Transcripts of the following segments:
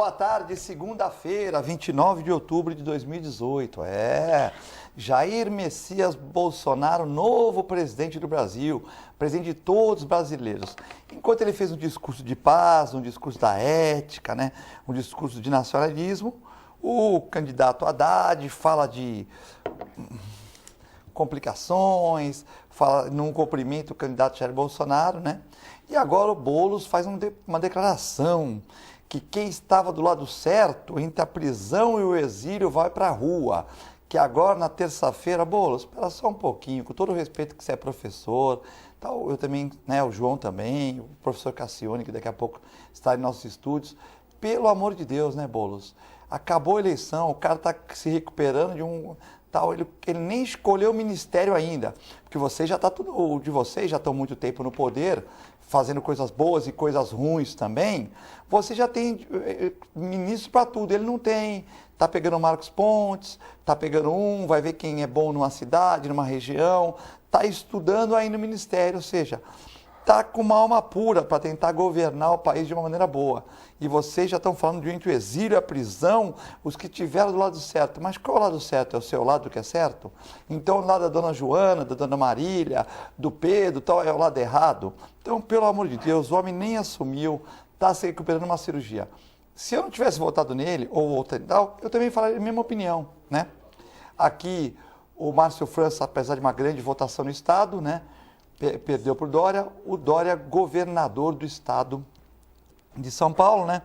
boa tarde, segunda-feira, 29 de outubro de 2018. Jair Messias Bolsonaro, novo presidente do Brasil, presidente de todos os brasileiros. Enquanto ele fez um discurso de paz, um discurso da ética, né, um discurso de nacionalismo, o candidato Haddad fala de complicações, não cumprimenta o candidato Jair Bolsonaro, né? E agora o Boulos faz uma declaração que quem estava do lado certo, entre a prisão e o exílio, vai para a rua. Que agora, na terça-feira, Boulos, espera só um pouquinho, com todo o respeito que você é professor, tal, eu também, né, o João também, o professor Cassione, que daqui a pouco está em nossos estúdios. Pelo amor de Deus, né, Boulos? Acabou a eleição, o cara está se recuperando de um... Tal, ele nem escolheu o ministério ainda, porque vocês já estão muito tempo no poder, fazendo coisas boas e coisas ruins também. Você já tem ministro para tudo, ele não tem. Está pegando o Marcos Pontes, está pegando vai ver quem é bom numa cidade, numa região, está estudando aí no ministério, ou seja, está com uma alma pura para tentar governar o país de uma maneira boa. E vocês já estão falando de entre o exílio e a prisão, os que tiveram do lado certo. Mas qual é o lado certo? É o seu lado que é certo? Então o lado da dona Joana, da dona Marília, do Pedro, tal, é o lado errado? Então, pelo amor de Deus, o homem nem assumiu, está se recuperando uma cirurgia. Se eu não tivesse votado nele, ou tal, eu também falaria a mesma opinião, né? Aqui, o Márcio França, apesar de uma grande votação no Estado, né? Perdeu por Dória, o Dória governador do Estado de São Paulo, né?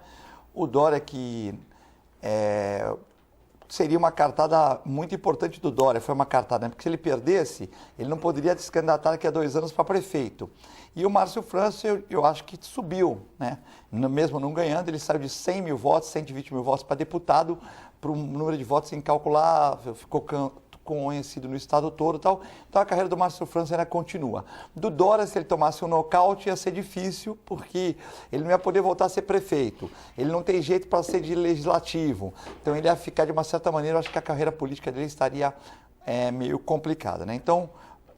O Dória que seria uma cartada muito importante do Dória, foi uma cartada, né? Porque se ele perdesse, ele não poderia se candidatar daqui a 2 anos para prefeito. E o Márcio França, eu acho que subiu, né? Mesmo não ganhando, ele saiu de 100 mil votos, 120 mil votos para deputado, para um número de votos incalculável, ficou conhecido no estado todo e tal. Então a carreira do Márcio França ainda continua. Do Dória, se ele tomasse um nocaute, ia ser difícil, porque ele não ia poder voltar a ser prefeito. Ele não tem jeito para ser de legislativo. Então ele ia ficar, de uma certa maneira, eu acho que a carreira política dele estaria meio complicada, né? Então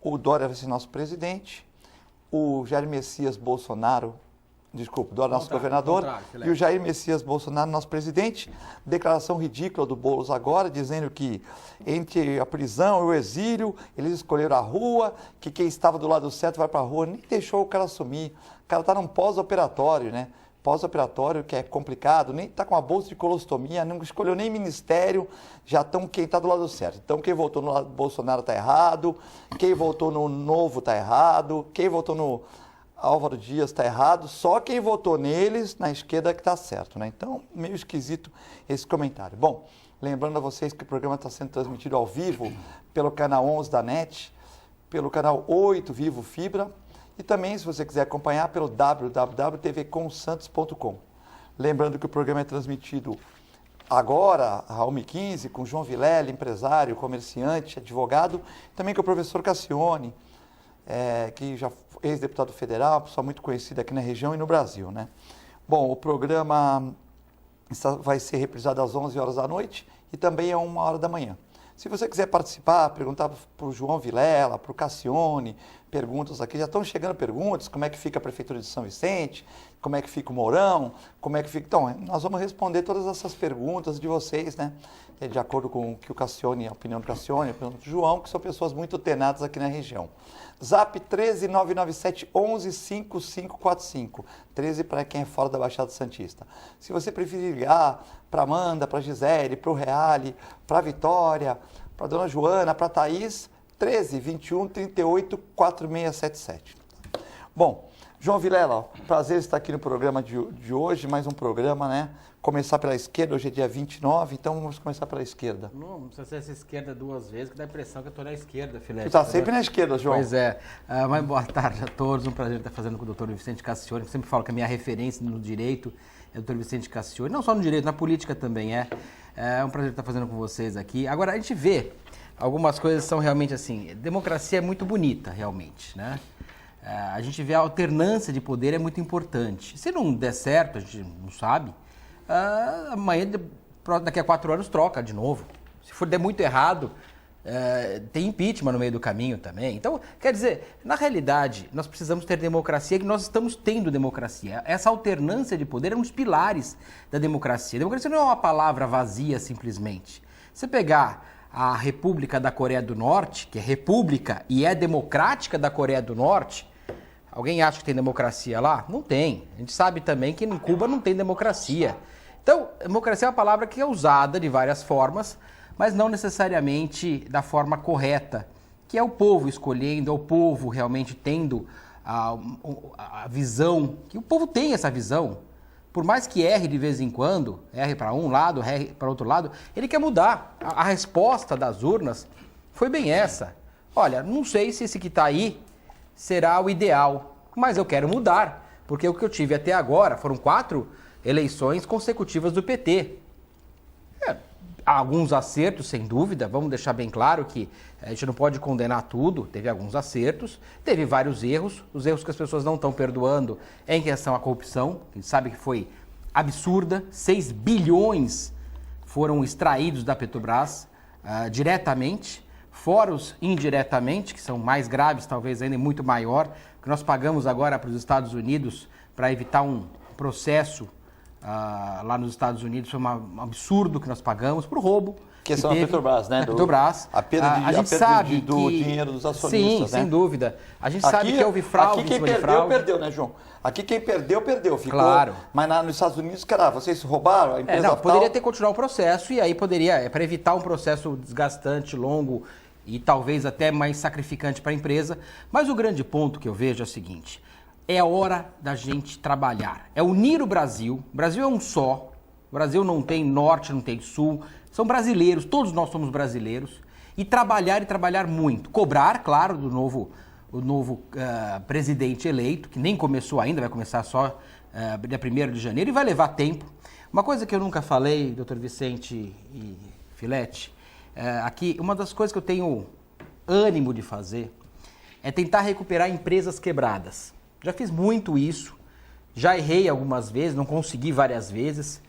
o Dória vai ser nosso presidente, o Jair Messias Bolsonaro, desculpa, Dória nosso governador, e o Jair Messias Bolsonaro nosso presidente. Declaração ridícula do Boulos agora, dizendo que entre a prisão e o exílio, eles escolheram a rua, que quem estava do lado certo vai para a rua, nem deixou o cara assumir. O cara está num pós-operatório, né? Pós-operatório, que é complicado, nem está com a bolsa de colostomia, não escolheu nem ministério, já estão quem está do lado certo. Então quem votou no lado do Bolsonaro está errado, quem votou no Novo está errado, quem votou no Álvaro Dias está errado, só quem votou neles, na esquerda, que está certo, né? Então, meio esquisito esse comentário. Bom, lembrando a vocês que o programa está sendo transmitido ao vivo pelo canal 11 da NET, pelo canal 8 Vivo Fibra, e também, se você quiser acompanhar, pelo www.tvcomsantos.com. Lembrando que o programa é transmitido agora, às 1h15, com João Vilela, empresário, comerciante, advogado, também com o professor Cassione, que já ex-deputado federal, pessoa muito conhecida aqui na região e no Brasil, né? Bom, o programa vai ser reprisado às 11 horas da noite e também às 1 hora da manhã. Se você quiser participar, perguntar para o João Vilela, para o Cassione, perguntas aqui, já estão chegando perguntas, como é que fica a Prefeitura de São Vicente, como é que fica o Mourão, como é que fica... Então, nós vamos responder todas essas perguntas de vocês, né? De acordo com o que o Cassione, a opinião do Cassione, a opinião do João, que são pessoas muito tenadas aqui na região. Zap 13997 11 5545. 13 para quem é fora da Baixada Santista. Se você preferir ligar para Amanda, para Gisele, para o Reale, para a Vitória, para a Dona Joana, para a Thaís, 13 21 38 4677. Bom, João Vilela, prazer estar aqui no programa de hoje, mais um programa, né? Começar pela esquerda, hoje é dia 29, então vamos começar pela esquerda. Não precisa ser essa esquerda 2 vezes, que dá a impressão que eu estou na esquerda, Filete. Você está sempre na esquerda, João. Pois é. Mas boa tarde a todos, um prazer estar fazendo com o doutor Vicente Cassione, eu sempre falo que a minha referência no direito é o doutor Vicente Cassione, não só no direito, na política também é. É um prazer estar fazendo com vocês aqui. Agora, a gente vê, algumas coisas são realmente assim, democracia é muito bonita, realmente, né? A gente vê a alternância de poder é muito importante. Se não der certo, a gente não sabe, amanhã, daqui a 4 anos, troca de novo. Se for der muito errado, tem impeachment no meio do caminho também. Então, quer dizer, na realidade, nós precisamos ter democracia, que nós estamos tendo democracia. Essa alternância de poder é um dos pilares da democracia. Democracia não é uma palavra vazia, simplesmente. Você pegar a República da Coreia do Norte, que é república e é democrática da Coreia do Norte, alguém acha que tem democracia lá? Não tem. A gente sabe também que em Cuba não tem democracia. Então, democracia é uma palavra que é usada de várias formas, mas não necessariamente da forma correta, que é o povo escolhendo, é o povo realmente tendo a visão, que o povo tem essa visão. Por mais que erre de vez em quando, erre para um lado, erre para outro lado, ele quer mudar. A resposta das urnas foi bem essa. Olha, não sei se esse que está aí será o ideal, mas eu quero mudar, porque o que eu tive até agora foram 4 eleições consecutivas do PT. Há alguns acertos, sem dúvida, vamos deixar bem claro que a gente não pode condenar tudo, teve alguns acertos, teve vários erros, os erros que as pessoas não estão perdoando é em questão à corrupção, a gente sabe que foi absurda, 6 bilhões foram extraídos da Petrobras diretamente, fora os indiretamente, que são mais graves, talvez ainda muito maior, que nós pagamos agora para os Estados Unidos para evitar um processo lá nos Estados Unidos, foi um absurdo que nós pagamos por roubo. Questão da Petrobras, né? Da Petrobras. A perda do dinheiro dos acionistas, sim, né? sem dúvida. A gente sabe que houve fraude. Aqui quem perdeu, perdeu, né, João? Aqui quem perdeu, ficou. Claro. Mas nos Estados Unidos, cara, vocês roubaram a empresa poderia ter continuado o processo e aí poderia, para evitar um processo desgastante, longo e talvez até mais sacrificante para a empresa. Mas o grande ponto que eu vejo é o seguinte: é a hora da gente trabalhar. É unir o Brasil. O Brasil é um só. O Brasil não tem norte, não tem sul. São brasileiros, todos nós somos brasileiros. E trabalhar muito. Cobrar, claro, do novo presidente eleito, que nem começou ainda, vai começar só dia 1º de janeiro e vai levar tempo. Uma coisa que eu nunca falei, doutor Vicente e Filete, aqui, uma das coisas que eu tenho ânimo de fazer é tentar recuperar empresas quebradas. Já fiz muito isso, já errei algumas vezes, não consegui várias vezes,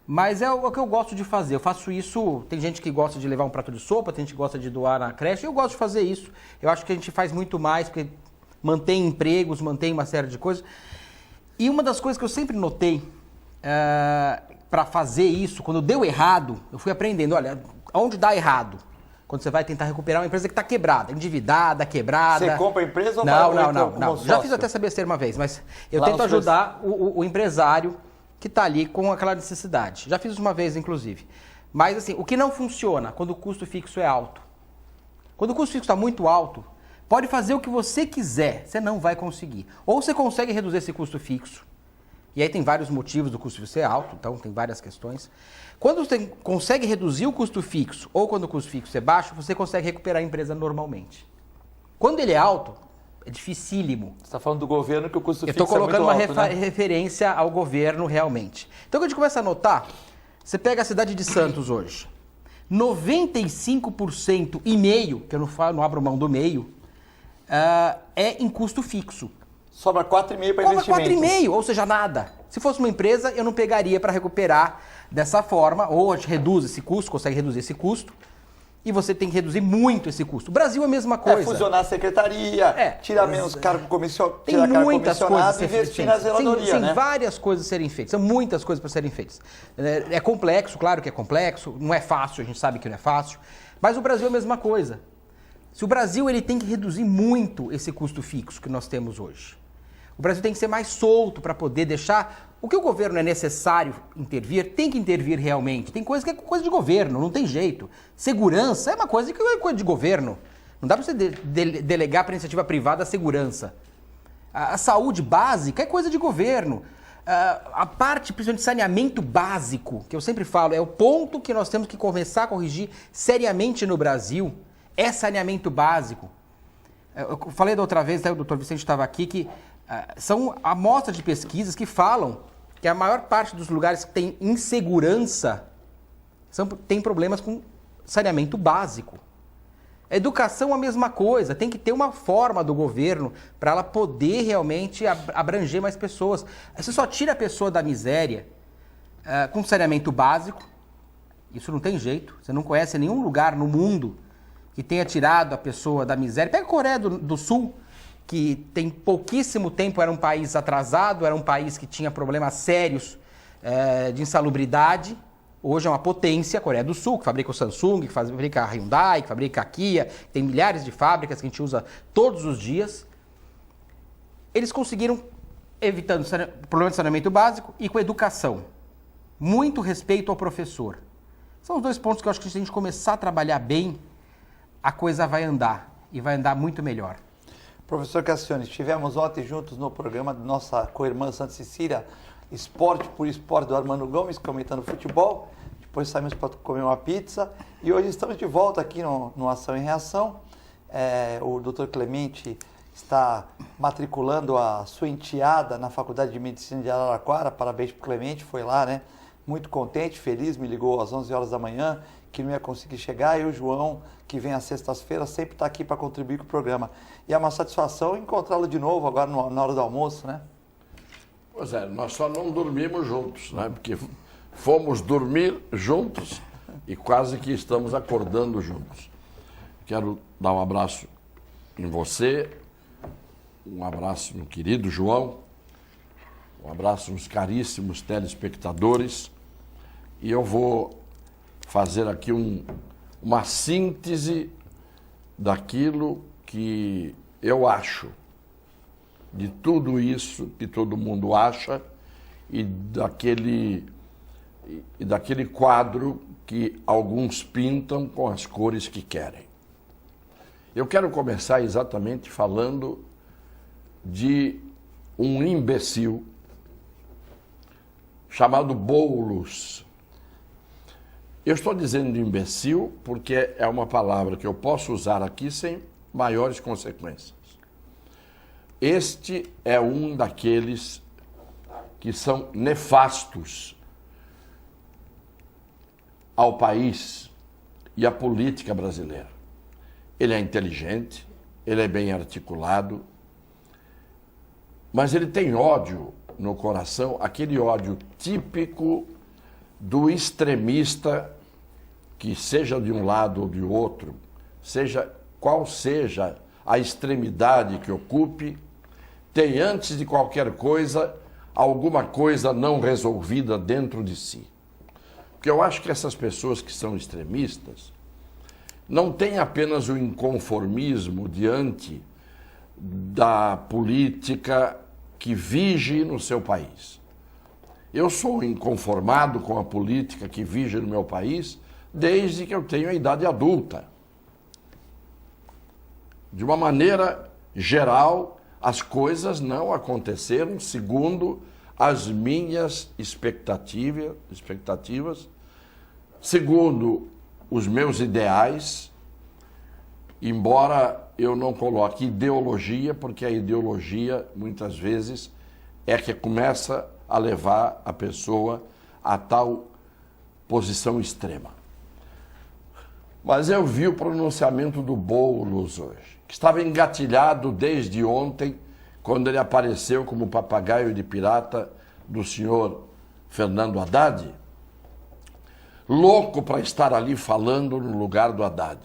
mas é o que eu gosto de fazer. Eu faço isso, tem gente que gosta de levar um prato de sopa, tem gente que gosta de doar na creche, eu gosto de fazer isso. Eu acho que a gente faz muito mais, porque mantém empregos, mantém uma série de coisas. E uma das coisas que eu sempre notei para fazer isso, quando deu errado, eu fui aprendendo, olha, onde dá errado? Quando você vai tentar recuperar uma empresa que está quebrada, endividada, quebrada. Você compra a empresa ou não. Já fiz até essa besteira uma vez, mas eu tento ajudar o empresário que está ali com aquela necessidade. Já fiz uma vez, inclusive. Mas, assim, o que não funciona quando o custo fixo é alto? Quando o custo fixo está muito alto, pode fazer o que você quiser, você não vai conseguir. Ou você consegue reduzir esse custo fixo, e aí tem vários motivos do custo fixo ser alto, então tem várias questões. Quando você consegue reduzir o custo fixo, ou quando o custo fixo é baixo, você consegue recuperar a empresa normalmente. Quando ele é alto, é dificílimo. Você está falando do governo que o custo fixo é muito alto. Eu estou colocando uma né? referência ao governo realmente. Então, quando a gente começa a notar, você pega a cidade de Santos hoje, 95% e meio, que eu não abro mão do meio, é em custo fixo. Sobra 4,5 para investimento. Sobra 4,5, ou seja, nada. Se fosse uma empresa, eu não pegaria para recuperar dessa forma, ou a gente reduz esse custo, consegue reduzir esse custo, e você tem que reduzir muito esse custo. O Brasil é a mesma coisa. Fusionar a secretaria, tirar menos cargo comissionado, tem muitas coisas e investir na zeladoria, tem várias coisas a serem feitas, são muitas coisas para serem feitas. É complexo, claro que é complexo, não é fácil, a gente sabe que não é fácil, mas o Brasil é a mesma coisa. Se o Brasil ele tem que reduzir muito esse custo fixo que nós temos hoje. O Brasil tem que ser mais solto para poder deixar... O que o governo é necessário intervir, tem que intervir realmente. Tem coisa que é coisa de governo, não tem jeito. Segurança é uma coisa que é coisa de governo. Não dá para você delegar para a iniciativa privada a segurança. A saúde básica é coisa de governo. A parte, principalmente, de saneamento básico, que eu sempre falo, é o ponto que nós temos que começar a corrigir seriamente no Brasil, é saneamento básico. Eu falei da outra vez, até o doutor Vicente estava aqui, que são amostras de pesquisas que falam que a maior parte dos lugares que tem insegurança tem problemas com saneamento básico. Educação a mesma coisa, tem que ter uma forma do governo para ela poder realmente abranger mais pessoas. Você só tira a pessoa da miséria com saneamento básico, isso não tem jeito, você não conhece nenhum lugar no mundo que tenha tirado a pessoa da miséria. Pega a Coreia do Sul, que tem pouquíssimo tempo era um país atrasado, era um país que tinha problemas sérios de insalubridade. Hoje é uma potência, a Coreia do Sul, que fabrica o Samsung, que fabrica a Hyundai, que fabrica a Kia, tem milhares de fábricas que a gente usa todos os dias. Eles conseguiram, evitando problema de saneamento básico e com educação. Muito respeito ao professor. São os dois pontos que eu acho que se a gente começar a trabalhar bem, a coisa vai andar, e vai andar muito melhor. Professor Cassione, estivemos ontem juntos no programa da nossa co-irmã Santa Cecília, Esporte por Esporte, do Armando Gomes, comentando futebol. Depois saímos para comer uma pizza. E hoje estamos de volta aqui no Ação e Reação. O Dr. Clemente está matriculando a sua enteada na Faculdade de Medicina de Araraquara. Parabéns para o Clemente, foi lá, né? Muito contente, feliz, me ligou às 11 horas da manhã, que não ia conseguir chegar. E o João, que vem às sextas-feiras, sempre está aqui para contribuir com o programa. E é uma satisfação encontrá-lo de novo agora na hora do almoço, né? Pois é, nós só não dormimos juntos, né? Porque fomos dormir juntos e quase que estamos acordando juntos. Quero dar um abraço em você, um abraço no querido João, um abraço nos caríssimos telespectadores, e eu vou fazer aqui uma síntese daquilo que eu acho, de tudo isso que todo mundo acha e daquele quadro que alguns pintam com as cores que querem. Eu quero começar exatamente falando de um imbecil chamado Boulos. Eu estou dizendo imbecil porque é uma palavra que eu posso usar aqui sem maiores consequências. Este é um daqueles que são nefastos ao país e à política brasileira. Ele é inteligente, ele é bem articulado, mas ele tem ódio no coração, aquele ódio típico do extremista que, seja de um lado ou de outro, seja qual seja a extremidade que ocupe, tem antes de qualquer coisa alguma coisa não resolvida dentro de si. Porque eu acho que essas pessoas que são extremistas não têm apenas o inconformismo diante da política que vige no seu país. Eu sou inconformado com a política que vige no meu país desde que eu tenho a idade adulta. De uma maneira geral, as coisas não aconteceram segundo as minhas expectativas, segundo os meus ideais, embora eu não coloque ideologia, porque a ideologia, muitas vezes, é que começa a levar a pessoa a tal posição extrema. Mas eu vi o pronunciamento do Boulos hoje, que estava engatilhado desde ontem, quando ele apareceu como papagaio de pirata do senhor Fernando Haddad, louco para estar ali falando no lugar do Haddad,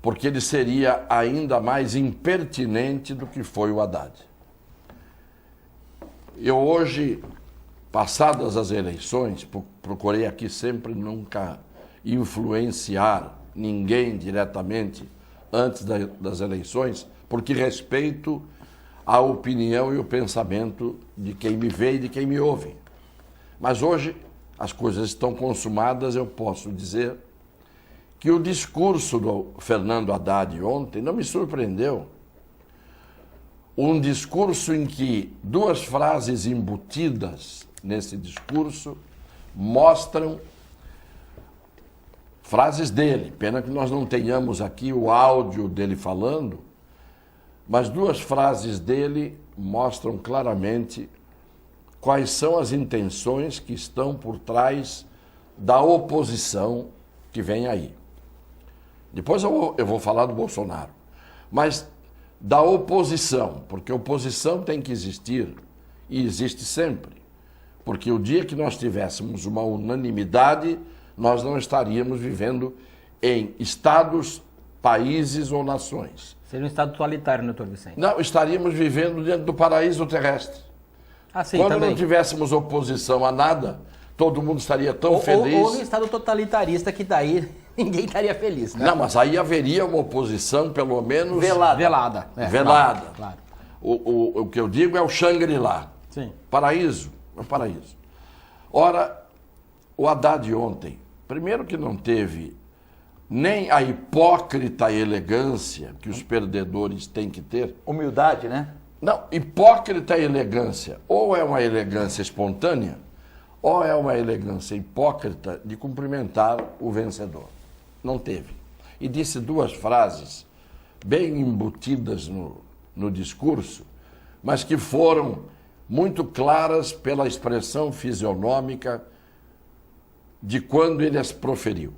porque ele seria ainda mais impertinente do que foi o Haddad. Eu hoje, passadas as eleições, procurei aqui sempre nunca influenciar ninguém diretamente antes das eleições, porque respeito a opinião e o pensamento de quem me vê e de quem me ouve. Mas hoje as coisas estão consumadas, eu posso dizer que o discurso do Fernando Haddad ontem não me surpreendeu. Um discurso em que duas frases embutidas nesse discurso mostram frases dele. Pena que nós não tenhamos aqui o áudio dele falando, mas duas frases dele mostram claramente quais são as intenções que estão por trás da oposição que vem aí. Depois eu vou falar do Bolsonaro, mas da oposição, porque oposição tem que existir e existe sempre, porque o dia que nós tivéssemos uma unanimidade, nós não estaríamos vivendo em estados, países ou nações. Seria um Estado totalitário, doutor Vicente? Não, estaríamos vivendo dentro do paraíso terrestre. Ah, sim, Quando também. não tivéssemos oposição a nada, todo mundo estaria tão feliz. Ou no Estado totalitarista, que daí ninguém estaria feliz, né? Não, mas aí haveria uma oposição, pelo menos... Velada. Velada. Claro. O que eu digo é o Shangri-La. Sim. Paraíso, é um paraíso. Ora, o Haddad ontem, primeiro que não teve nem a hipócrita elegância que os perdedores têm que ter. Humildade, né? Não, hipócrita elegância. Ou é uma elegância espontânea, ou é uma elegância hipócrita de cumprimentar o vencedor. Não teve. E disse duas frases bem embutidas no discurso, mas que foram muito claras pela expressão fisionômica de quando ele as proferiu.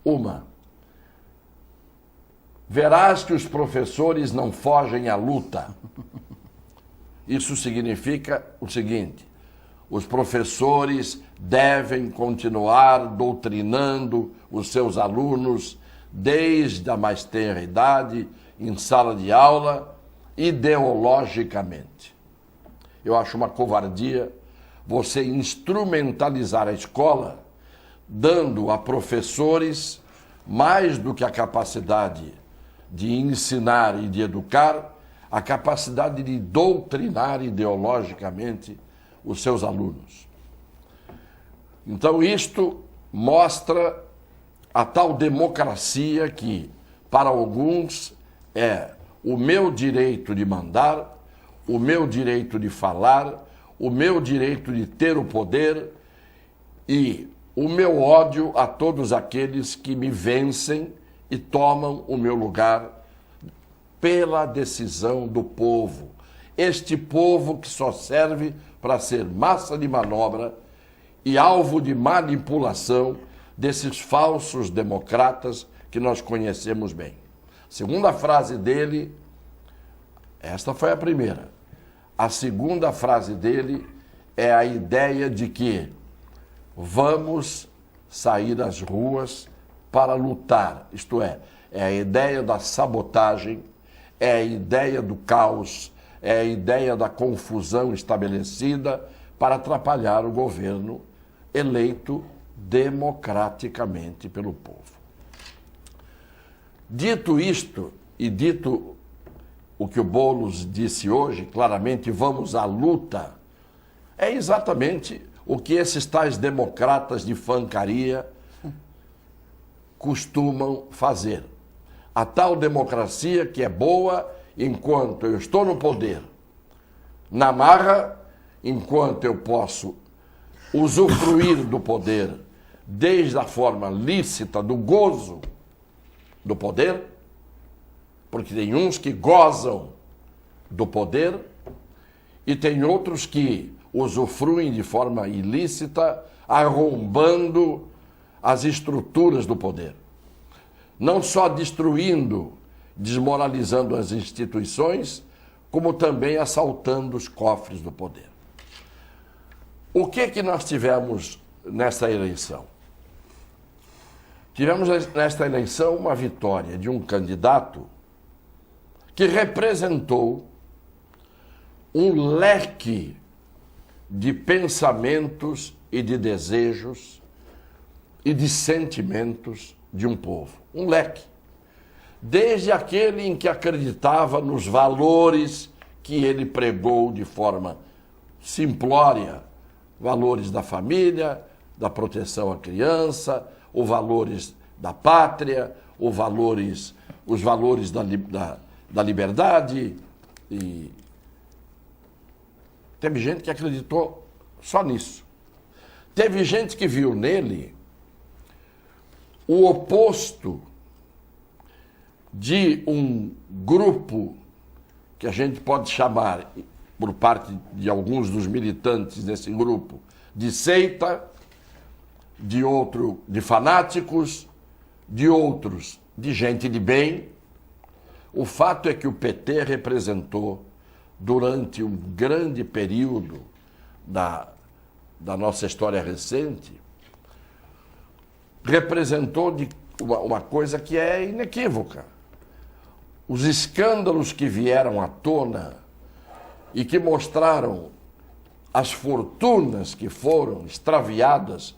Uma: verás que os professores não fogem à luta. Isso significa o seguinte: os professores devem continuar doutrinando os seus alunos desde a mais tenra idade, em sala de aula, ideologicamente. Eu acho uma covardia você instrumentalizar a escola dando a professores mais do que a capacidade de ensinar e de educar, a capacidade de doutrinar ideologicamente os seus alunos. Então, isto mostra a tal democracia que, para alguns, é o meu direito de mandar, o meu direito de falar, o meu direito de ter o poder e o meu ódio a todos aqueles que me vencem e tomam o meu lugar pela decisão do povo. Este povo que só serve para ser massa de manobra e alvo de manipulação desses falsos democratas que nós conhecemos bem. Segunda frase dele, esta foi a primeira. A segunda frase dele é a ideia de que vamos sair às ruas para lutar, isto é a ideia da sabotagem, é a ideia do caos, é a ideia da confusão estabelecida para atrapalhar o governo eleito democraticamente pelo povo. Dito isto, e dito o que o Boulos disse hoje, claramente vamos à luta, é exatamente o que esses tais democratas de fancaria costumam fazer. A tal democracia que é boa enquanto eu estou no poder, na marra, enquanto eu posso usufruir do poder desde a forma lícita do gozo do poder, porque tem uns que gozam do poder e tem outros que usufruem de forma ilícita, arrombando as estruturas do poder. Não só destruindo, desmoralizando as instituições, como também assaltando os cofres do poder. O que nós tivemos nesta eleição? Tivemos nesta eleição uma vitória de um candidato que representou um leque de pensamentos e de desejos e de sentimentos de um povo. Um leque. Desde aquele em que acreditava nos valores que ele pregou de forma simplória, valores da família, da proteção à criança, os valores da pátria, os valores da liberdade. E teve gente que acreditou só nisso. Teve gente que viu nele o oposto de um grupo que a gente pode chamar, por parte de alguns dos militantes desse grupo, de seita, de outro de fanáticos, de outros de gente de bem. O fato é que o PT representou, durante um grande período da nossa história recente, representou de uma coisa que é inequívoca. Os escândalos que vieram à tona e que mostraram as fortunas que foram extraviadas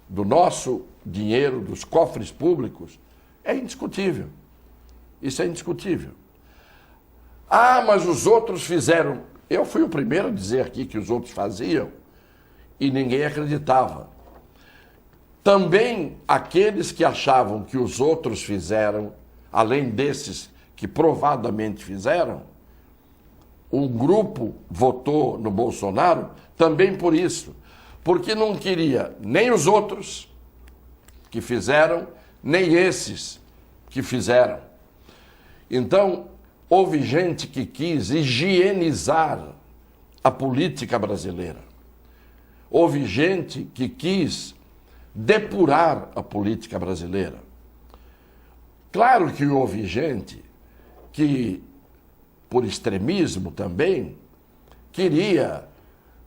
do nosso dinheiro, dos cofres públicos, é indiscutível. Isso é indiscutível. Ah, mas os outros fizeram. Eu fui o primeiro a dizer aqui que os outros faziam e ninguém acreditava. Também aqueles que achavam que os outros fizeram, além desses que provadamente fizeram, um grupo votou no Bolsonaro também por isso, porque não queria nem os outros que fizeram, nem esses que fizeram. Então, houve gente que quis higienizar a política brasileira. Houve gente que quis depurar a política brasileira. Claro que houve gente que, por extremismo também, queria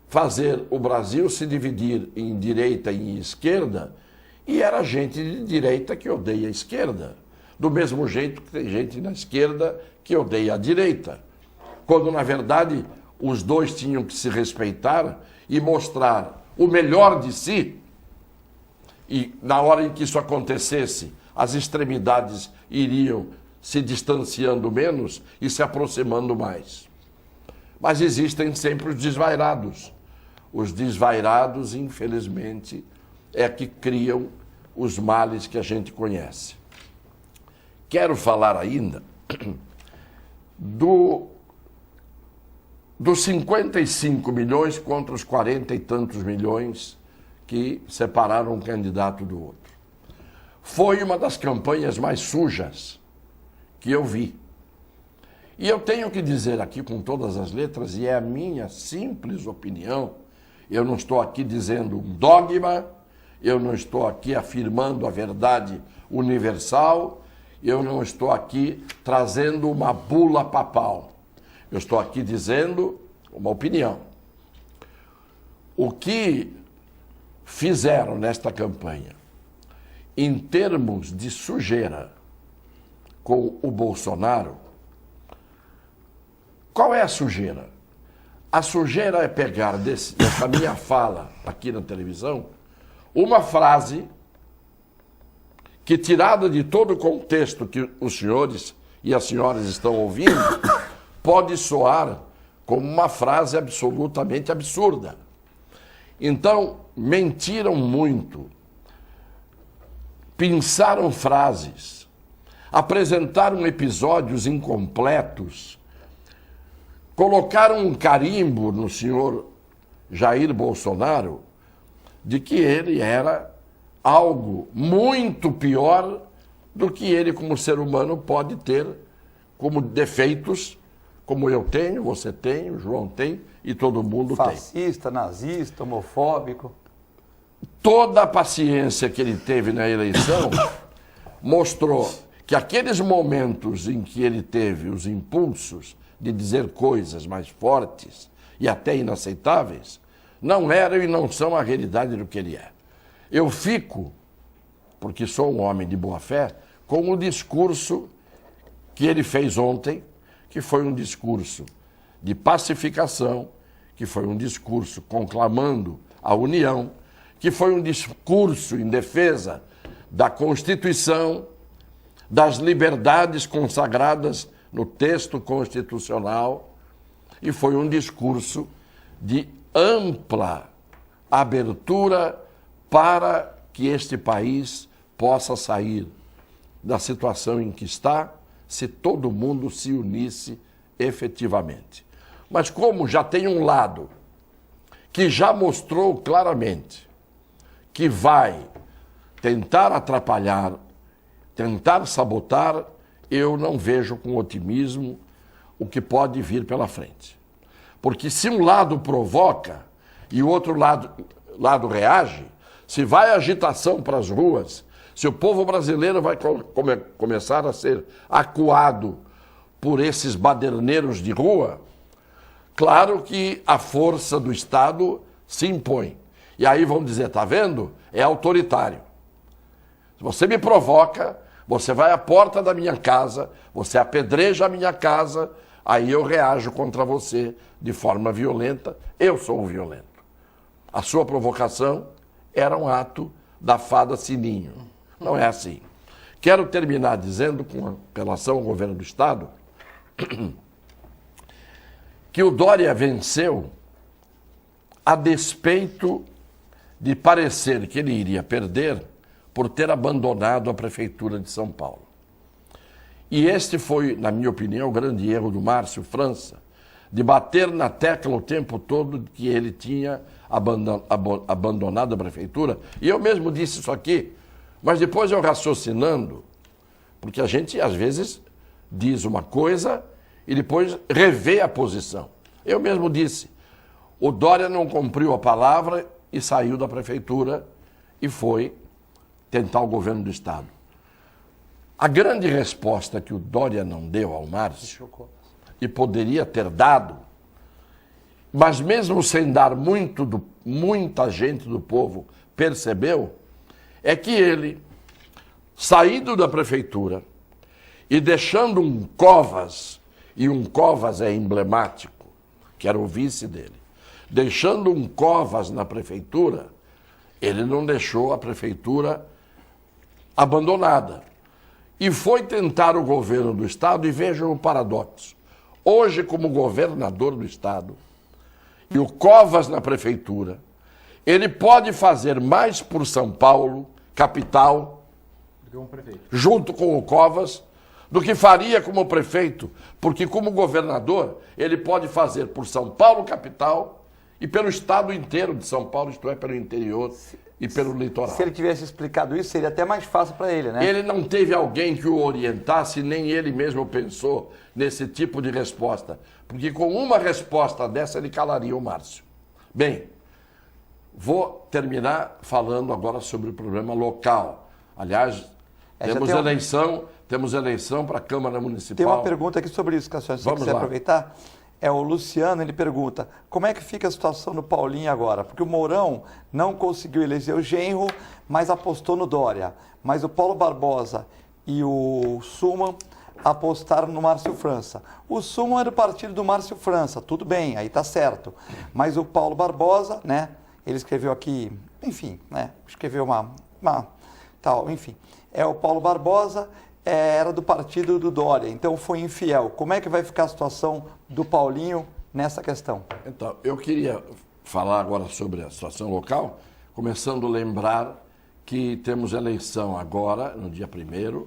fazer o Brasil se dividir em direita e em esquerda, e era gente de direita que odeia a esquerda, do mesmo jeito que tem gente na esquerda que odeia a direita, quando, na verdade, os dois tinham que se respeitar e mostrar o melhor de si, e na hora em que isso acontecesse, as extremidades iriam se distanciando menos e se aproximando mais. Mas existem sempre os desvairados. Os desvairados, infelizmente, é que criam os males que a gente conhece. Quero falar ainda dos 55 milhões contra os 40 e tantos milhões que separaram um candidato do outro. Foi uma das campanhas mais sujas que eu vi. E eu tenho que dizer aqui com todas as letras, e é a minha simples opinião, eu não estou aqui dizendo um dogma, eu não estou aqui afirmando a verdade universal, eu não estou aqui trazendo uma bula papal. Eu estou aqui dizendo uma opinião. O que fizeram nesta campanha, em termos de sujeira com o Bolsonaro, qual é a sujeira? A sujeira é pegar dessa minha fala aqui na televisão, uma frase que, tirada de todo o contexto que os senhores e as senhoras estão ouvindo, pode soar como uma frase absolutamente absurda. Então, mentiram muito, pensaram frases, apresentaram episódios incompletos, colocaram um carimbo no senhor Jair Bolsonaro de que ele era algo muito pior do que ele, como ser humano, pode ter como defeitos, como eu tenho, você tem, o João tem e todo mundo tem. Fascista, nazista, homofóbico. Toda a paciência que ele teve na eleição mostrou que aqueles momentos em que ele teve os impulsos de dizer coisas mais fortes e até inaceitáveis, não eram e não são a realidade do que ele é. Eu fico, porque sou um homem de boa fé, com o discurso que ele fez ontem, que foi um discurso de pacificação, que foi um discurso conclamando a união, que foi um discurso em defesa da Constituição, das liberdades consagradas no texto constitucional, e foi um discurso de ampla abertura para que este país possa sair da situação em que está, se todo mundo se unisse efetivamente. Mas como já tem um lado que já mostrou claramente que vai tentar atrapalhar, tentar sabotar, eu não vejo com otimismo o que pode vir pela frente. Porque se um lado provoca e o outro lado reage, se vai agitação para as ruas, se o povo brasileiro vai começar a ser acuado por esses baderneiros de rua, claro que a força do Estado se impõe. E aí vão dizer, tá vendo? É autoritário. Se você me provoca, você vai à porta da minha casa, você apedreja a minha casa, aí eu reajo contra você de forma violenta, eu sou o violento. A sua provocação era um ato da fada Sininho. Não é assim. Quero terminar dizendo, com relação ao governo do Estado, que o Dória venceu a despeito de parecer que ele iria perder por ter abandonado a Prefeitura de São Paulo. E este foi, na minha opinião, o grande erro do Márcio França, de bater na tecla o tempo todo de que ele tinha abandonado a Prefeitura. E eu mesmo disse isso aqui, mas depois eu raciocinando, porque a gente às vezes diz uma coisa e depois revê a posição. Eu mesmo disse, o Dória não cumpriu a palavra e saiu da Prefeitura e foi tentar o governo do Estado. A grande resposta que o Dória não deu ao Márcio, e poderia ter dado, mas mesmo sem dar muita gente do povo percebeu, é que ele, saindo da Prefeitura e deixando um Covas, e um Covas é emblemático, que era o vice dele, deixando um Covas na Prefeitura, ele não deixou a Prefeitura abandonada. E foi tentar o governo do Estado, e vejam o paradoxo. Hoje, como governador do Estado, e o Covas na Prefeitura, ele pode fazer mais por São Paulo, capital, junto com o Covas, do que faria como prefeito, porque como governador, ele pode fazer por São Paulo, capital, e pelo estado inteiro de São Paulo, isto é, pelo interior e pelo litoral. Se ele tivesse explicado isso, seria até mais fácil para ele, né? Ele não teve alguém que o orientasse, nem ele mesmo pensou nesse tipo de resposta. Porque com uma resposta dessa, ele calaria o Márcio. Bem, vou terminar falando agora sobre o problema local. Aliás, temos eleição para a Câmara Municipal. Tem uma pergunta aqui sobre isso, Cassiano, se você quiser aproveitar. É o Luciano, ele pergunta, como é que fica a situação do Paulinho agora? Porque o Mourão não conseguiu eleger o genro, mas apostou no Dória. Mas o Paulo Barbosa e o Suman apostaram no Márcio França. O Suman é do partido do Márcio França, tudo bem, aí tá certo. Mas o Paulo Barbosa, né, ele escreveu aqui, enfim, né, escreveu enfim. É o Paulo Barbosa, era do partido do Dória, então foi infiel. Como é que vai ficar a situação do Paulinho nessa questão? Então, eu queria falar agora sobre a situação local, começando a lembrar que temos eleição agora, no dia 1º,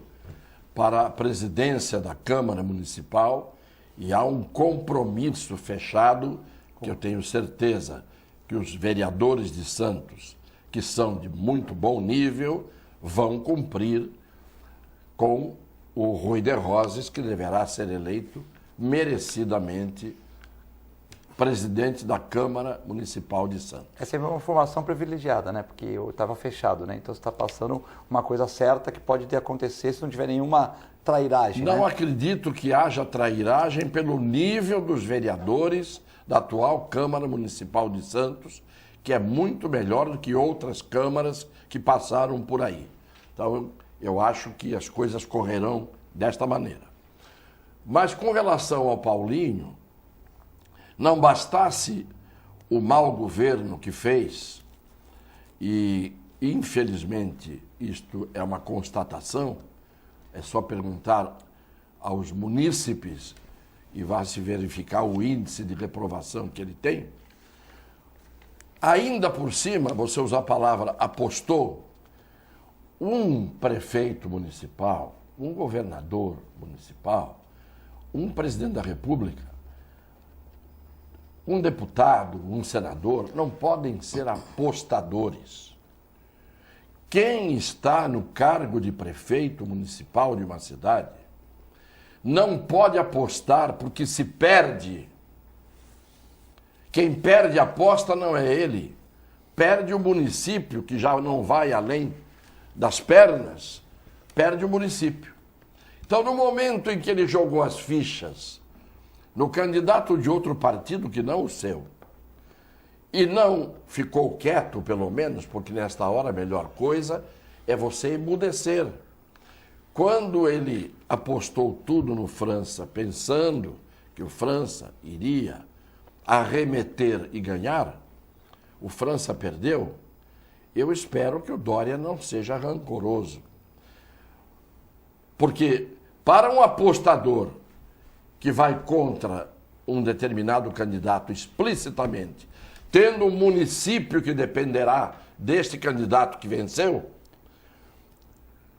para a presidência da Câmara Municipal, e há um compromisso fechado, que eu tenho certeza que os vereadores de Santos, que são de muito bom nível, vão cumprir com o Rui de Rosas, que deverá ser eleito merecidamente presidente da Câmara Municipal de Santos. Essa é uma informação privilegiada, né? Porque eu estava fechado, né? Então você está passando uma coisa certa que pode acontecer se não tiver nenhuma trairagem. Não né? acredito que haja trairagem pelo nível dos vereadores da atual Câmara Municipal de Santos, que é muito melhor do que outras câmaras que passaram por aí. Então, eu acho que as coisas correrão desta maneira. Mas com relação ao Paulinho, não bastasse o mau governo que fez, e infelizmente isto é uma constatação, é só perguntar aos munícipes e vai se verificar o índice de reprovação que ele tem. Ainda por cima, você usar a palavra apostou, um prefeito municipal, um governador municipal, um presidente da República, um deputado, um senador, não podem ser apostadores. Quem está no cargo de prefeito municipal de uma cidade não pode apostar porque se perde. Quem perde a aposta não é ele, perde o município, que já não vai além das pernas, perde o município. Então, no momento em que ele jogou as fichas no candidato de outro partido que não o seu, e não ficou quieto, pelo menos, porque nesta hora a melhor coisa é você emudecer. Quando ele apostou tudo no França, pensando que o França iria arremeter e ganhar, o França perdeu, eu espero que o Dória não seja rancoroso. Porque para um apostador que vai contra um determinado candidato explicitamente, tendo um município que dependerá deste candidato que venceu,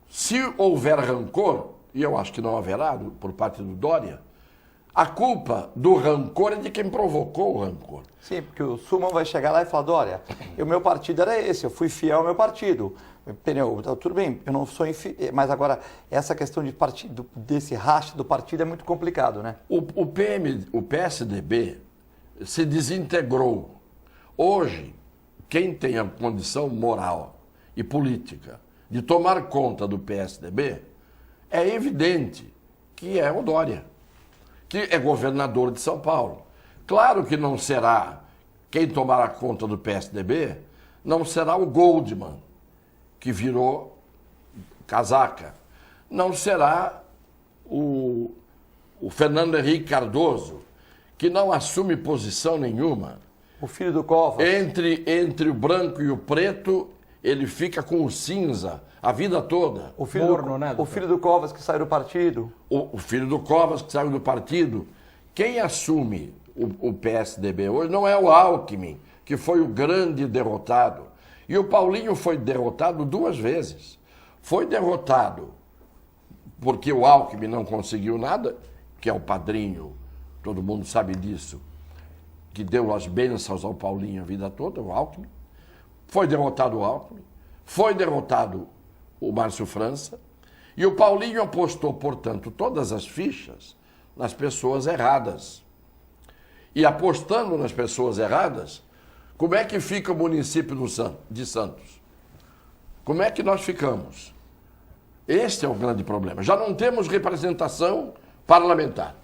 se houver rancor, e eu acho que não haverá por parte do Dória, a culpa do rancor é de quem provocou o rancor. Sim, porque o Suman vai chegar lá e falar, Dória, o meu partido era esse, eu fui fiel ao meu partido. Pneu, tudo bem, eu não sou mas agora essa questão de partido, desse racha do partido é muito complicado, né? O PSDB se desintegrou. Hoje, quem tem a condição moral e política de tomar conta do PSDB, é evidente que é o Dória, que é governador de São Paulo. Claro que não será, quem tomará conta do PSDB, não será o Goldman, que virou casaca. Não será o Fernando Henrique Cardoso, que não assume posição nenhuma. O filho do Covas. Entre o branco e o preto, ele fica com o cinza a vida toda. O filho do Covas que saiu do partido. O filho do Covas que saiu do partido. Quem assume o PSDB hoje não é o Alckmin, que foi o grande derrotado. E o Paulinho foi derrotado 2 vezes. Foi derrotado porque o Alckmin não conseguiu nada, que é o padrinho, todo mundo sabe disso, que deu as bênçãos ao Paulinho a vida toda, o Alckmin. Foi derrotado o Alckmin, foi derrotado o Márcio França, e o Paulinho apostou, portanto, todas as fichas nas pessoas erradas. E apostando nas pessoas erradas, como é que fica o município de Santos? Como é que nós ficamos? Este é o grande problema. Já não temos representação parlamentar.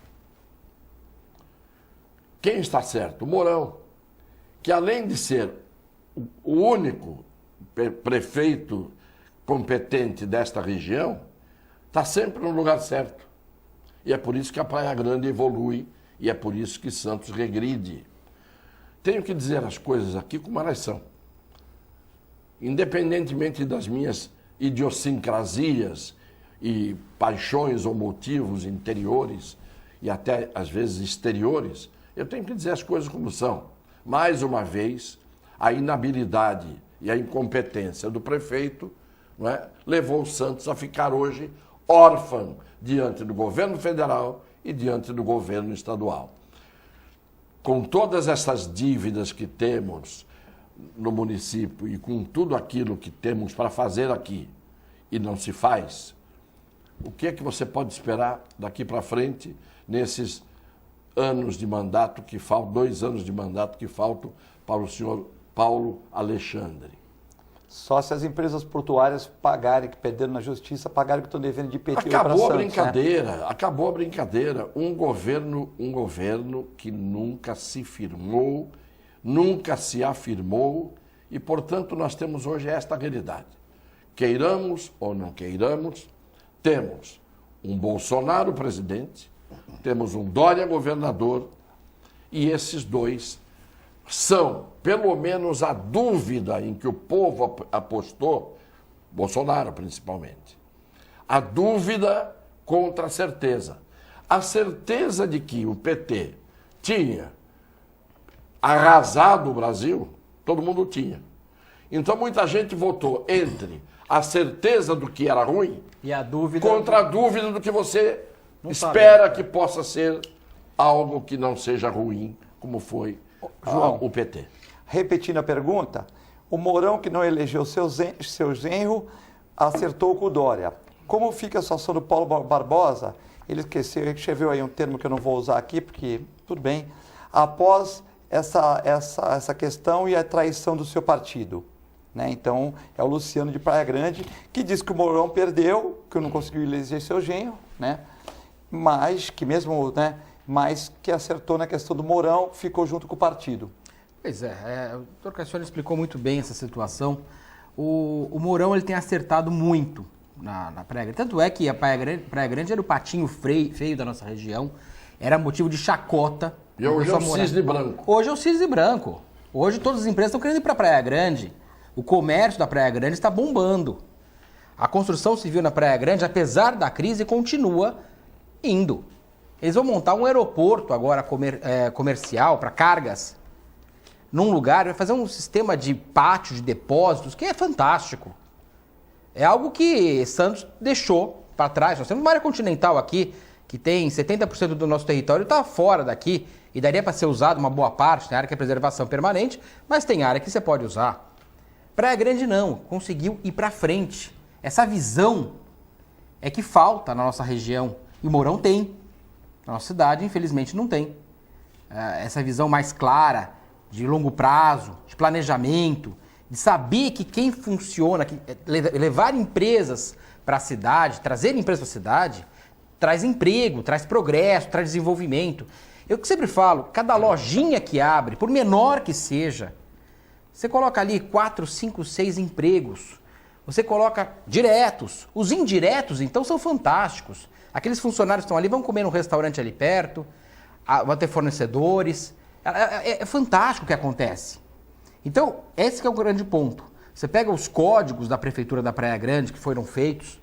Quem está certo? O Mourão, que além de ser o único prefeito competente desta região, está sempre no lugar certo. E é por isso que a Praia Grande evolui e é por isso que Santos regride. Tenho que dizer as coisas aqui como elas são. Independentemente das minhas idiosincrasias e paixões ou motivos interiores e até, às vezes, exteriores, eu tenho que dizer as coisas como são. Mais uma vez, a inabilidade e a incompetência do prefeito, não é, levou o Santos a ficar hoje órfão diante do governo federal e diante do governo estadual. Com todas essas dívidas que temos no município e com tudo aquilo que temos para fazer aqui e não se faz, o que é que você pode esperar daqui para frente nesses anos de mandato que faltam, 2 anos de mandato que faltam para o senhor Paulo Alexandre? Só se as empresas portuárias pagarem, que perderam na justiça, pagarem o que estão devendo de IPTU para Santos. Acabou a brincadeira, né? Acabou a brincadeira. Um governo que nunca se firmou, nunca se afirmou e, portanto, nós temos hoje esta realidade. Queiramos ou não queiramos, temos um Bolsonaro presidente, temos um Dória governador e esses dois são, pelo menos, a dúvida em que o povo apostou, Bolsonaro principalmente, a dúvida contra a certeza. A certeza de que o PT tinha arrasado o Brasil, todo mundo tinha. Então muita gente votou entre a certeza do que era ruim e a dúvida contra a dúvida do que você espera que possa ser algo que não seja ruim, como foi João, o PT. Repetindo a pergunta, o Mourão, que não elegeu seu genro, acertou com o Dória. Como fica a situação do Paulo Barbosa? Ele escreveu aí um termo que eu não vou usar aqui, porque tudo bem, após essa questão e a traição do seu partido. Né? Então, é o Luciano de Praia Grande, que diz que o Mourão perdeu, que não conseguiu eleger seu genro, né? Mas que mesmo, né, mas que acertou na questão do Mourão, ficou junto com o partido. Pois é, o doutor Cassione explicou muito bem essa situação. o Mourão ele tem acertado muito na Praia Grande. Tanto é que a Praia Grande era o patinho feio da nossa região, era motivo de chacota. E hoje é o cisne branco. Hoje é o cisne branco. Hoje todas as empresas estão querendo ir para a Praia Grande. O comércio da Praia Grande está bombando. A construção civil na Praia Grande, apesar da crise, continua indo. Eles vão montar um aeroporto agora comercial para cargas num lugar, vai fazer um sistema de pátio, de depósitos, que é fantástico. É algo que Santos deixou para trás. Nós temos uma área continental aqui, que tem 70% do nosso território, está fora daqui, e daria para ser usado uma boa parte, tem área que é preservação permanente, mas tem área que você pode usar. Praia Grande não, conseguiu ir para frente. Essa visão é que falta na nossa região, e o Mourão tem. Na nossa cidade, infelizmente, não tem. Essa visão mais clara, de longo prazo, de planejamento, de saber que quem funciona, levar empresas para a cidade, trazer empresas para a cidade, traz emprego, traz progresso, traz desenvolvimento. Eu que sempre falo, cada lojinha que abre, por menor que seja, você coloca ali 4, 5, 6 empregos. Você coloca diretos. Os indiretos, então, são fantásticos. Aqueles funcionários que estão ali vão comer num restaurante ali perto, vão ter fornecedores. É fantástico o que acontece. Então, esse que é o grande ponto. Você pega os códigos da Prefeitura da Praia Grande que foram feitos,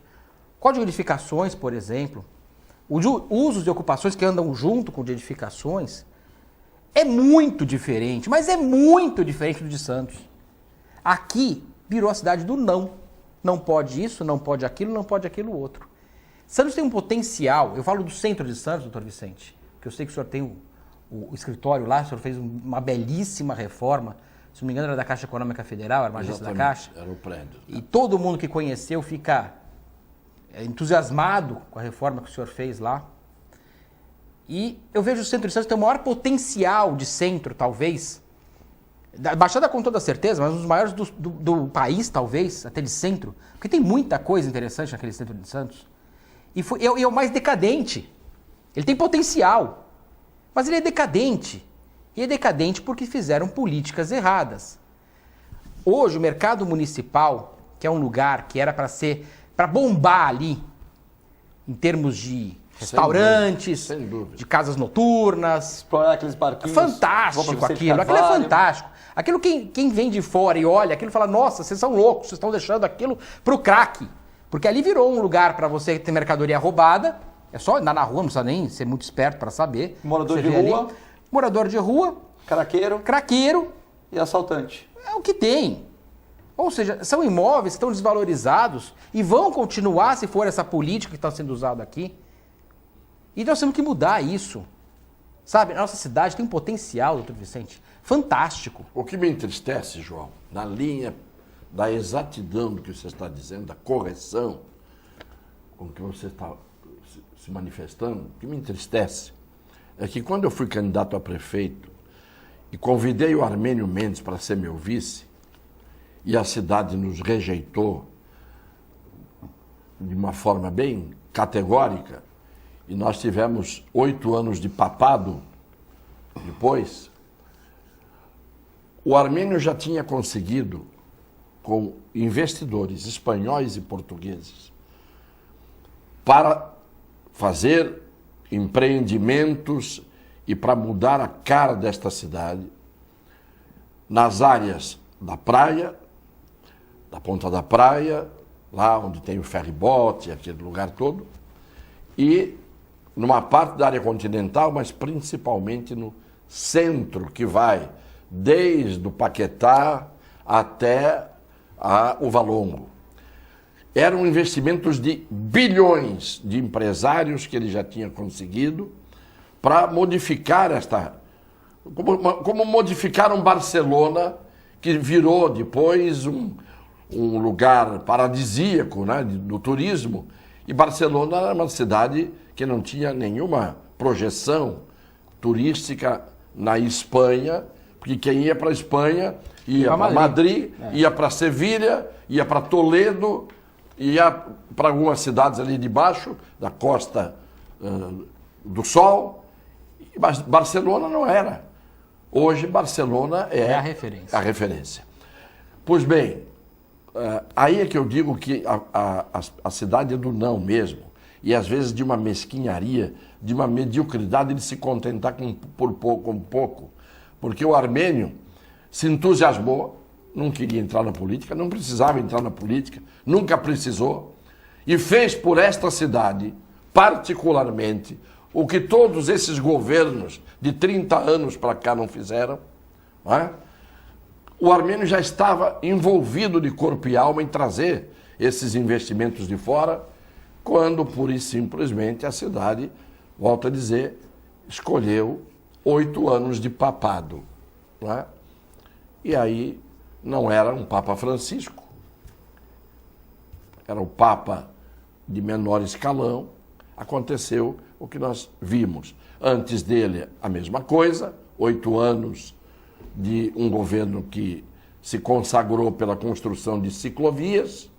código de edificações, por exemplo, os usos de ocupações que andam junto com o de edificações, é muito diferente, mas é muito diferente do de Santos. Aqui virou a cidade do não. Não pode isso, não pode aquilo, não pode aquilo outro. Santos tem um potencial, eu falo do centro de Santos, doutor Vicente, porque eu sei que o senhor tem o escritório lá, o senhor fez uma belíssima reforma, se não me engano era da Caixa Econômica Federal, era uma agência da Caixa. Era o prédio. E todo mundo que conheceu fica entusiasmado com a reforma que o senhor fez lá. E eu vejo o centro de Santos tem o maior potencial de centro, talvez, da Baixada com toda certeza, mas um dos maiores do país, talvez, até de centro, porque tem muita coisa interessante naquele centro de Santos. E é o mais decadente. Ele tem potencial, mas ele é decadente. E é decadente porque fizeram políticas erradas. Hoje, o mercado municipal, que é um lugar que era para bombar ali, em termos de restaurantes, sem dúvida, de casas noturnas. Explorar aqueles barquinhos. Fantástico aquilo. Aquilo é fantástico. Aquilo quem vem de fora e olha, aquilo fala, nossa, vocês são loucos, vocês estão deixando aquilo pro crack. Porque ali virou um lugar para você ter mercadoria roubada. É só andar na rua, não precisa nem ser muito esperto para saber. Morador de rua. Ali, morador de rua. Craqueiro. E assaltante. É o que tem. Ou seja, são imóveis que estão desvalorizados e vão continuar se for essa política que está sendo usada aqui. E nós temos que mudar isso. Sabe, a nossa cidade tem um potencial, doutor Vicente, fantástico. O que me entristece, João, na linha da exatidão do que você está dizendo, da correção com que você está se manifestando, o que me entristece é que quando eu fui candidato a prefeito e convidei o Armênio Mendes para ser meu vice, e a cidade nos rejeitou de uma forma bem categórica, e nós tivemos 8 anos de papado depois, o Armênio já tinha conseguido, com investidores espanhóis e portugueses, para fazer empreendimentos e para mudar a cara desta cidade, nas áreas da praia, da ponta da praia, lá onde tem o ferry-boat, aquele lugar todo, e numa parte da área continental, mas principalmente no centro, que vai desde o Paquetá até o Valongo. Eram investimentos de bilhões de empresários que ele já tinha conseguido para modificar como modificaram Barcelona, que virou depois um lugar paradisíaco, né, do turismo. E Barcelona era uma cidade que não tinha nenhuma projeção turística na Espanha, porque quem ia para a Espanha ia para Madrid, ia para Sevilha, ia para Toledo, ia para algumas cidades ali de baixo, da Costa do Sol. Mas Barcelona não era. Hoje Barcelona é a referência. A referência. Pois bem, Aí é que eu digo que a cidade é do não mesmo. E às vezes de uma mesquinharia, de uma mediocridade de se contentar com pouco. Porque o armênio se entusiasmou, não queria entrar na política, não precisava entrar na política, nunca precisou, e fez por esta cidade, particularmente, o que todos esses governos de 30 anos para cá não fizeram. Não é? O armênio já estava envolvido de corpo e alma em trazer esses investimentos de fora, quando, pura e simplesmente, a cidade, volto a dizer, escolheu 8 anos de papado. Não é? E aí não era um Papa Francisco, era o Papa de menor escalão. Aconteceu o que nós vimos. Antes dele, a mesma coisa, 8 anos de um governo que se consagrou pela construção de ciclovias,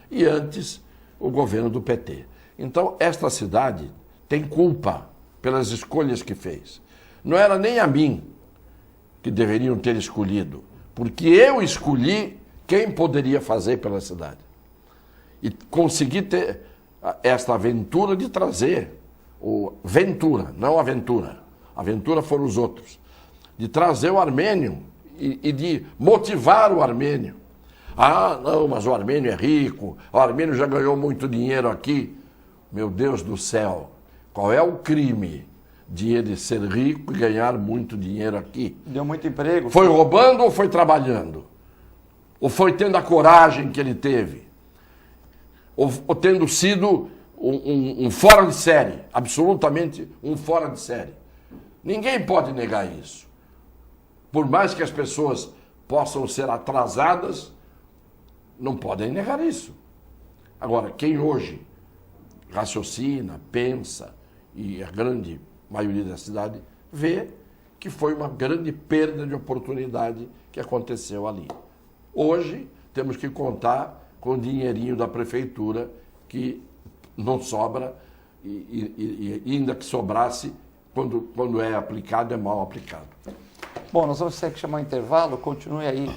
e antes o governo do PT. Então, esta cidade tem culpa pelas escolhas que fez. Não era nem a mim que deveriam ter escolhido, porque eu escolhi quem poderia fazer pela cidade. E consegui ter esta aventura de trazer, Ventura, não Aventura, Aventura foram os outros, de trazer o armênio e de motivar o armênio. Ah, não, mas o armênio é rico, o armênio já ganhou muito dinheiro aqui. Meu Deus do céu, qual é o crime de ele ser rico e ganhar muito dinheiro aqui? Deu muito emprego. Foi roubando ou foi trabalhando? Ou foi tendo a coragem que ele teve? Ou tendo sido um fora de série, absolutamente um fora de série? Ninguém pode negar isso. Por mais que as pessoas possam ser atrasadas, não podem negar isso. Agora, quem hoje raciocina, pensa, e a grande maioria da cidade vê que foi uma grande perda de oportunidade que aconteceu ali. Hoje, temos que contar com o dinheirinho da prefeitura, que não sobra, e ainda que sobrasse, quando é aplicado, é mal aplicado. Bom, nós vamos ter que chamar um intervalo. Continue aí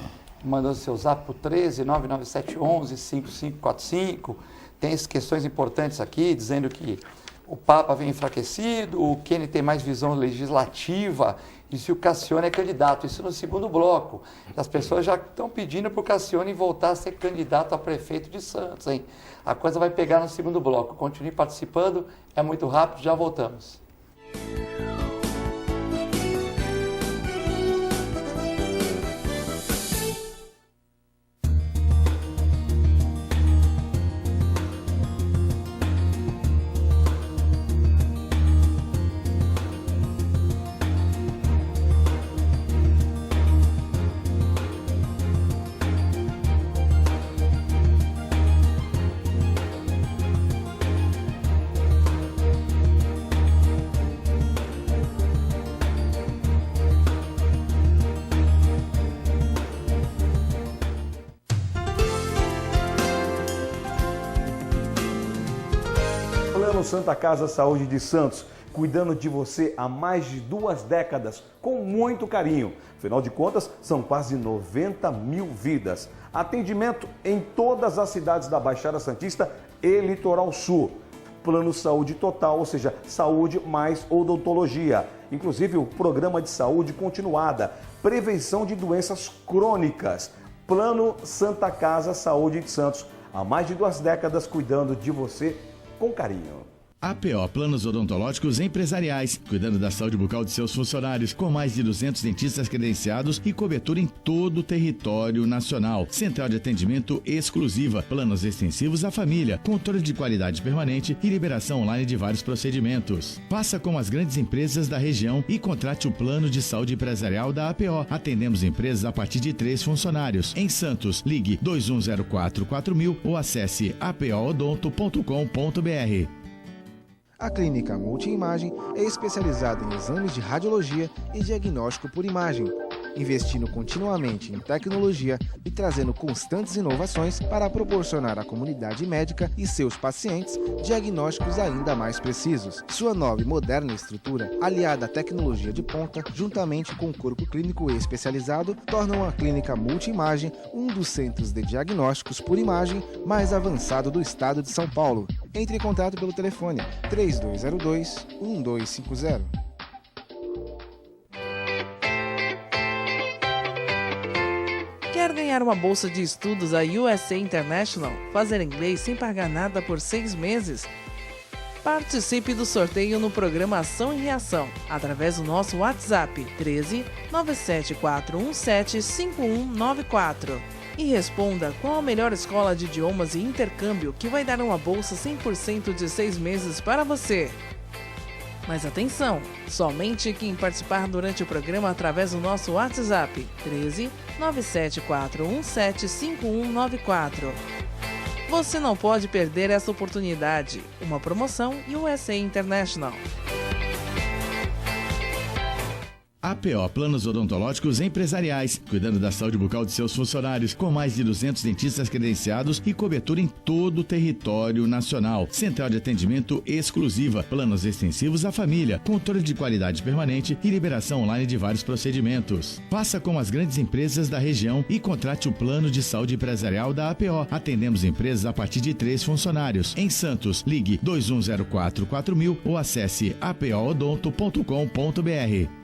mandando seu zap para o 13 99711 5545. Tem questões importantes aqui, dizendo que o Papa vem enfraquecido, o Kenny tem mais visão legislativa, e se o Cassione é candidato. Isso no segundo bloco. As pessoas já estão pedindo para o Cassione voltar a ser candidato a prefeito de Santos, hein? A coisa vai pegar no segundo bloco. Continue participando, é muito rápido, já voltamos. Santa Casa Saúde de Santos, cuidando de você há mais de 2 décadas, com muito carinho. Afinal de contas, são quase 90 mil vidas. Atendimento em todas as cidades da Baixada Santista e Litoral Sul. Plano Saúde Total, ou seja, saúde mais odontologia. Inclusive o programa de saúde continuada, prevenção de doenças crônicas. Plano Santa Casa Saúde de Santos, há mais de 2 décadas, cuidando de você com carinho. APO Planos Odontológicos Empresariais, cuidando da saúde bucal de seus funcionários, com mais de 200 dentistas credenciados e cobertura em todo o território nacional. Central de atendimento exclusiva, planos extensivos à família, controle de qualidade permanente e liberação online de vários procedimentos. Faça como as grandes empresas da região e contrate o plano de saúde empresarial da APO. Atendemos empresas a partir de 3 funcionários. Em Santos, ligue 2104-4000 ou acesse apoodonto.com.br. A Clínica Multiimagem é especializada em exames de radiologia e diagnóstico por imagem, investindo continuamente em tecnologia e trazendo constantes inovações para proporcionar à comunidade médica e seus pacientes diagnósticos ainda mais precisos. Sua nova e moderna estrutura, aliada à tecnologia de ponta, juntamente com o corpo clínico especializado, tornam a clínica Multimagem um dos centros de diagnósticos por imagem mais avançado do estado de São Paulo. Entre em contato pelo telefone 3202-1250. Quer ganhar uma bolsa de estudos da USA International? Fazer inglês sem pagar nada por 6 meses? Participe do sorteio no programa Ação e Reação, através do nosso WhatsApp 13 97417 5194. E responda qual a melhor escola de idiomas e intercâmbio que vai dar uma bolsa 100% de 6 meses para você. Mas atenção, somente quem participar durante o programa através do nosso WhatsApp 13 97417 5194. Você não pode perder essa oportunidade. Uma promoção USA International. APO Planos Odontológicos Empresariais, cuidando da saúde bucal de seus funcionários, com mais de 200 dentistas credenciados e cobertura em todo o território nacional. Central de atendimento exclusiva, planos extensivos à família, controle de qualidade permanente e liberação online de vários procedimentos. Faça como as grandes empresas da região e contrate o plano de saúde empresarial da APO. Atendemos empresas a partir de 3 funcionários. Em Santos, ligue 2104-4000 ou acesse apoodonto.com.br.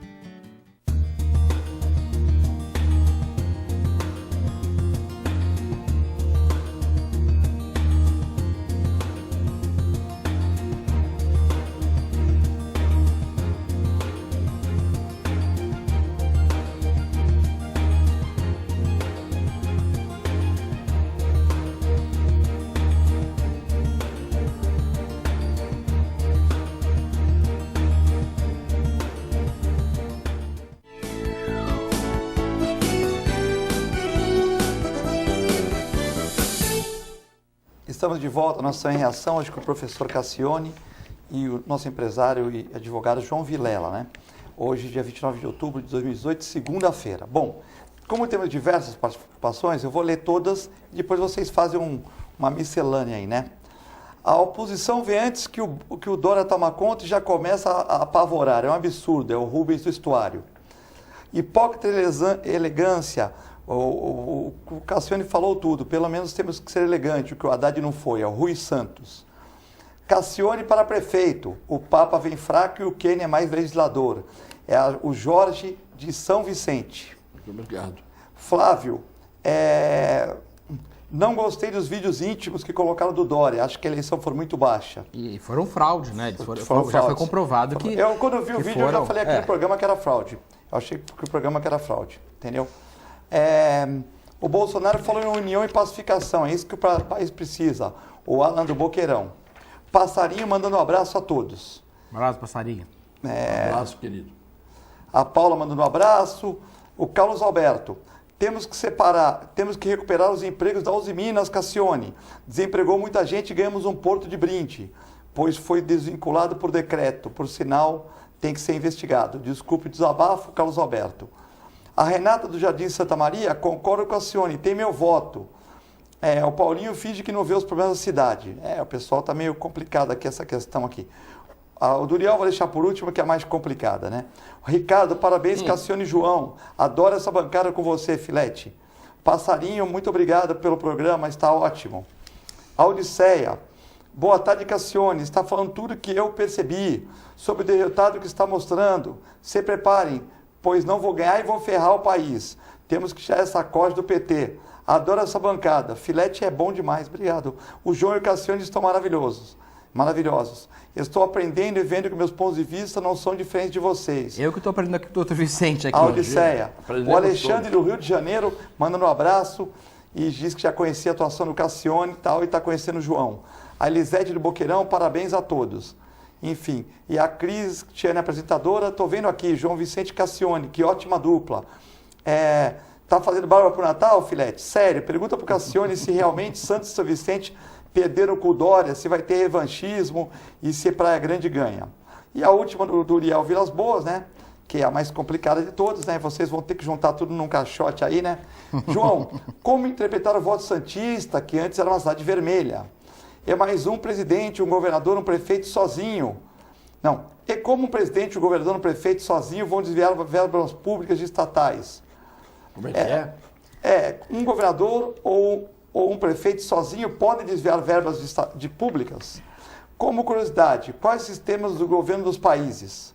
Estamos de volta, nossa em reação, hoje com o professor Cassione e o nosso empresário e advogado João Vilela, né? Hoje, dia 29 de outubro de 2018, segunda-feira. Bom, como temos diversas participações, eu vou ler todas e depois vocês fazem uma miscelânea aí, né? A oposição vem antes que o Dória toma conta e já começa a apavorar. É um absurdo, é o Rubens do Estuário. Hipócrita elegância. O Cassione falou tudo, pelo menos temos que ser elegante, o que o Haddad não foi, é o Rui Santos. Cassione para prefeito, o Papa vem fraco e o Quênia é mais legislador. É o Jorge de São Vicente. Muito obrigado. Flávio, não gostei dos vídeos íntimos que colocaram do Dória, acho que a eleição foi muito baixa. E foram fraude, né? Já fraude. foi comprovado que... Quando eu vi o vídeo, eu já falei aqui no programa que era fraude. Eu achei que o programa que era fraude, entendeu? O Bolsonaro falou em união e pacificação, é isso que o país precisa. O Alan do Boqueirão. Passarinho mandando um abraço a todos. Um abraço, Passarinho. Um abraço, querido. A Paula mandando um abraço. O Carlos Alberto. Temos que recuperar os empregos da Uzi Minas, Cassione. Desempregou muita gente e ganhamos um porto de brinde, pois foi desvinculado por decreto. Por sinal, tem que ser investigado. Desculpe o desabafo, Carlos Alberto. A Renata do Jardim Santa Maria, concordo com a Cassione, tem meu voto. O Paulinho finge que não vê os problemas da cidade. O pessoal está meio complicado aqui, essa questão aqui. O Duriel vou deixar por último, que é a mais complicada, né? O Ricardo, parabéns, Cassione e João. Adoro essa bancada com você, Filete. Passarinho, muito obrigado pelo programa, está ótimo. A Odisseia, boa tarde, Cassione. Está falando tudo que eu percebi sobre o derrotado que está mostrando. Se preparem, pois não vou ganhar e vou ferrar o país. Temos que tirar essa corda do PT. Adoro essa bancada. Filete é bom demais. Obrigado. O João e o Cassione estão maravilhosos. Estou aprendendo e vendo que meus pontos de vista não são diferentes de vocês. Eu que estou aprendendo aqui com o doutor Vicente. Aqui, a Odisseia. Aprendemos O Alexandre do Rio de Janeiro mandando um abraço e diz que já conhecia a atuação do Cassione e tal, e está conhecendo o João. A Elisete do Boqueirão, parabéns a todos. Enfim, e a Cristiane, apresentadora, estou vendo aqui, João Vicente e Cassione, que ótima dupla. Tá fazendo barba pro Natal, Filete? Sério, pergunta pro Cassione se realmente Santos e São Vicente perderam com o Dória, se vai ter revanchismo e se Praia Grande ganha. E a última do Uriel Vilas Boas, né? que é a mais complicada de todas, né? Vocês vão ter que juntar tudo num caixote aí, né? João, como interpretar o voto santista, que antes era uma cidade vermelha? É mais um presidente, um governador, um prefeito sozinho. Não, é como um presidente, um governador, um prefeito sozinho vão desviar verbas públicas de estatais. Como é que é? Um governador ou um prefeito sozinho podem desviar verbas de públicas? Como curiosidade, quais sistemas do governo dos países?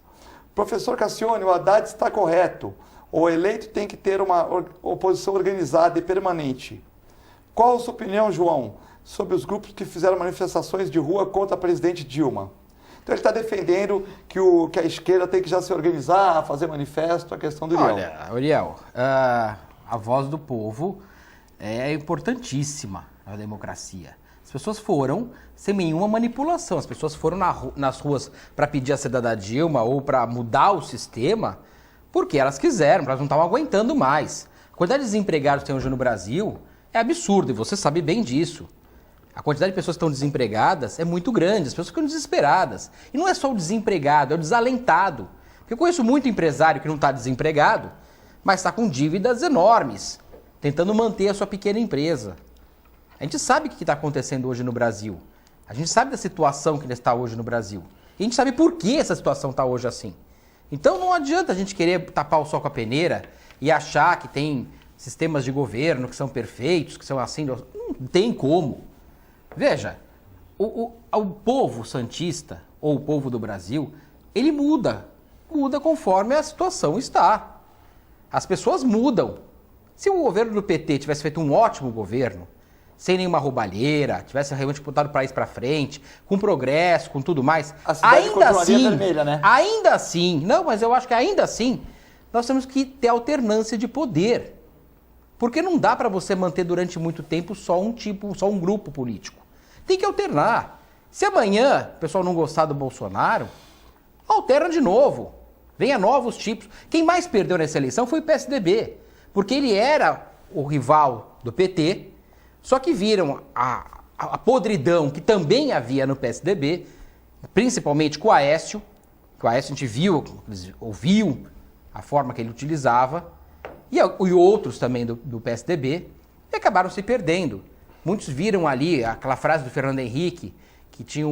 Professor Cassione, o Haddad está correto. O eleito tem que ter uma oposição organizada e permanente. Qual a sua opinião, João, sobre os grupos que fizeram manifestações de rua contra a presidente Dilma? Então ele está defendendo que a esquerda tem que já se organizar, fazer manifesto, a questão do Uriel. Olha, Uriel, a voz do povo é importantíssima na democracia. As pessoas foram sem nenhuma manipulação, as pessoas foram nas ruas para pedir a saída da Dilma ou para mudar o sistema porque elas quiseram, porque elas não estavam aguentando mais. A quantidade de desempregados que tem hoje no Brasil é absurda e você sabe bem disso. A quantidade de pessoas que estão desempregadas é muito grande, as pessoas ficam desesperadas. E não é só o desempregado, é o desalentado. Porque eu conheço muito empresário que não está desempregado, mas está com dívidas enormes, tentando manter a sua pequena empresa. A gente sabe o que está acontecendo hoje no Brasil. A gente sabe da situação que está hoje no Brasil. E a gente sabe por que essa situação está hoje assim. Então não adianta a gente querer tapar o sol com a peneira e achar que tem sistemas de governo que são perfeitos, que são assim. Não tem como. Veja, o povo santista, ou o povo do Brasil, ele muda conforme a situação está. As pessoas mudam. Se o governo do PT tivesse feito um ótimo governo, sem nenhuma roubalheira, tivesse realmente botado o país para frente, com progresso, com tudo mais, a cidade ainda assim, vermelha, né? Ainda assim, não, mas eu acho que ainda assim, nós temos que ter alternância de poder. Porque não dá para você manter durante muito tempo só um grupo político. Tem que alternar. Se amanhã o pessoal não gostar do Bolsonaro, alterna de novo. Venha novos tipos. Quem mais perdeu nessa eleição foi o PSDB, porque ele era o rival do PT, só que viram a podridão que também havia no PSDB, principalmente com o Aécio, que o Aécio a gente ouviu a forma que ele utilizava, e outros também do PSDB, e acabaram se perdendo. Muitos viram ali aquela frase do Fernando Henrique, que tinha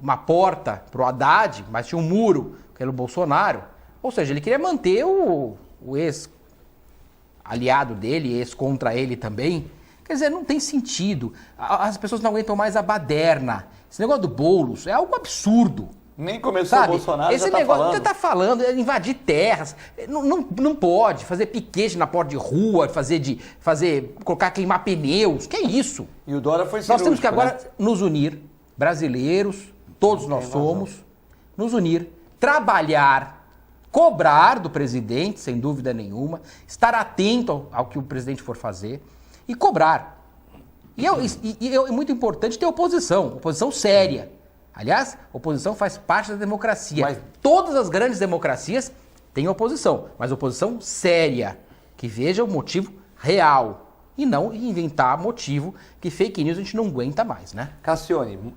uma porta para o Haddad, mas tinha um muro pelo Bolsonaro. Ou seja, ele queria manter o ex-aliado dele, ex-contra ele também. Quer dizer, não tem sentido. As pessoas não aguentam mais a baderna. Esse negócio do Boulos é algo absurdo. Nem começou o Bolsonaro, esse já tá negócio falando. que tá falando é invadir terras. Não pode fazer piquete na porta de rua, colocar, queimar pneus. Que é isso? E o Dória foi cirúrgico, Nós temos que agora né? nos unir, brasileiros, todos nós somos, nos unir, trabalhar, cobrar do presidente, sem dúvida nenhuma, estar atento ao que o presidente for fazer e cobrar. E é muito importante ter oposição séria. Aliás, oposição faz parte da democracia. Mas todas as grandes democracias têm oposição, mas oposição séria, que veja o motivo real e não inventar motivo que fake news a gente não aguenta mais, né? Cassione, o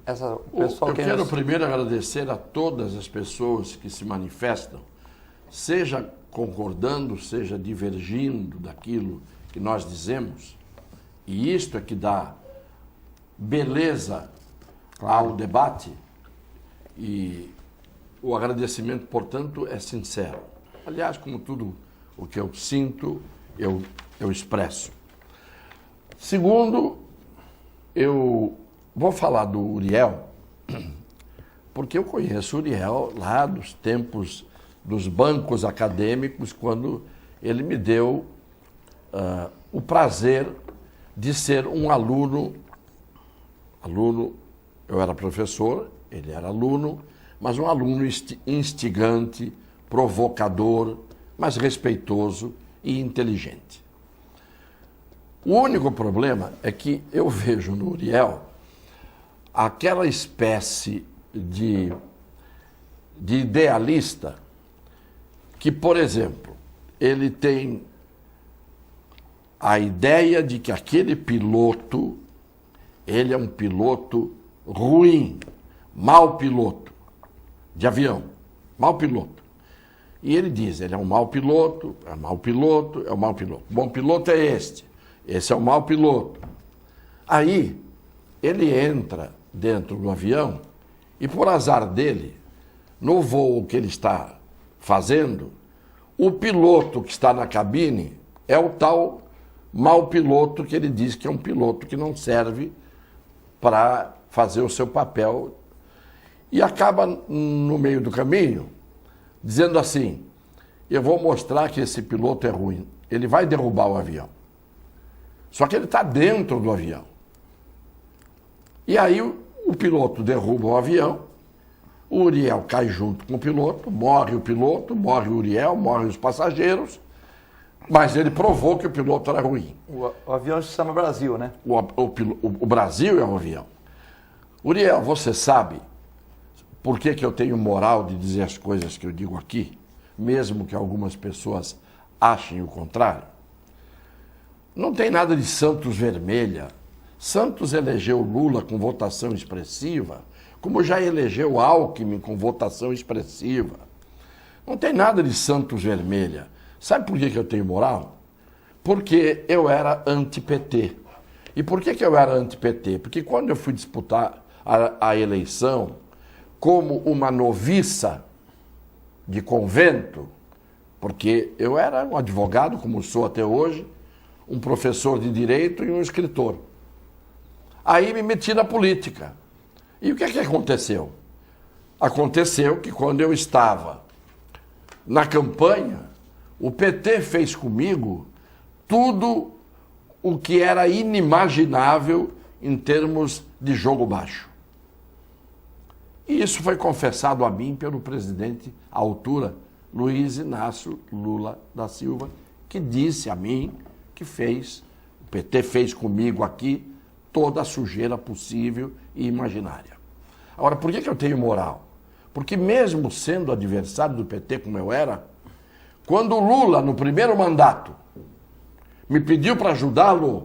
pessoal Eu quero primeiro agradecer a todas as pessoas que se manifestam, seja concordando, seja divergindo daquilo que nós dizemos, e isto é que dá beleza ao debate, e o agradecimento, portanto, é sincero. Aliás, como tudo o que eu sinto, eu expresso. Segundo, eu vou falar do Uriel, porque eu conheço o Uriel lá dos tempos dos bancos acadêmicos, quando ele me deu o prazer de ser um aluno, eu era professor, ele era aluno, mas um aluno instigante, provocador, mas respeitoso e inteligente. O único problema é que eu vejo no Uriel aquela espécie de idealista que, por exemplo, ele tem a ideia de que aquele piloto, ele é um piloto ruim, mau piloto de avião, mau piloto, E ele diz, ele é um mau piloto, é um mau piloto, é um mau piloto. Bom piloto é este, esse é um mau piloto. Aí, ele entra dentro do avião e, por azar dele, no voo que ele está fazendo, o piloto que está na cabine é o tal mau piloto que ele diz que é um piloto que não serve para fazer o seu papel. E acaba, no meio do caminho, dizendo assim, eu vou mostrar que esse piloto é ruim. Ele vai derrubar o avião. Só que ele está dentro do avião. E aí o piloto derruba o avião, o Uriel cai junto com o piloto, morre o Uriel, morrem os passageiros, mas ele provou que o piloto era ruim. O avião se chama Brasil, né? O Brasil é o avião. Uriel, você sabe por que eu tenho moral de dizer as coisas que eu digo aqui, mesmo que algumas pessoas achem o contrário? Não tem nada de Santos vermelha. Santos elegeu Lula com votação expressiva, como já elegeu Alckmin com votação expressiva. Não tem nada de Santos vermelha. Sabe por que eu tenho moral? Porque eu era anti-PT. E por que eu era anti-PT? Porque quando eu fui disputar a eleição como uma noviça de convento, porque eu era um advogado, como sou até hoje, um professor de direito e um escritor. Aí me meti na política. E o que aconteceu? Aconteceu que quando eu estava na campanha, o PT fez comigo tudo o que era inimaginável em termos de jogo baixo. E isso foi confessado a mim pelo presidente à altura, Luiz Inácio Lula da Silva, que disse a mim que o PT fez comigo aqui toda a sujeira possível e imaginária. Agora, por que eu tenho moral? Porque mesmo sendo adversário do PT como eu era, quando o Lula, no primeiro mandato, me pediu para ajudá-lo,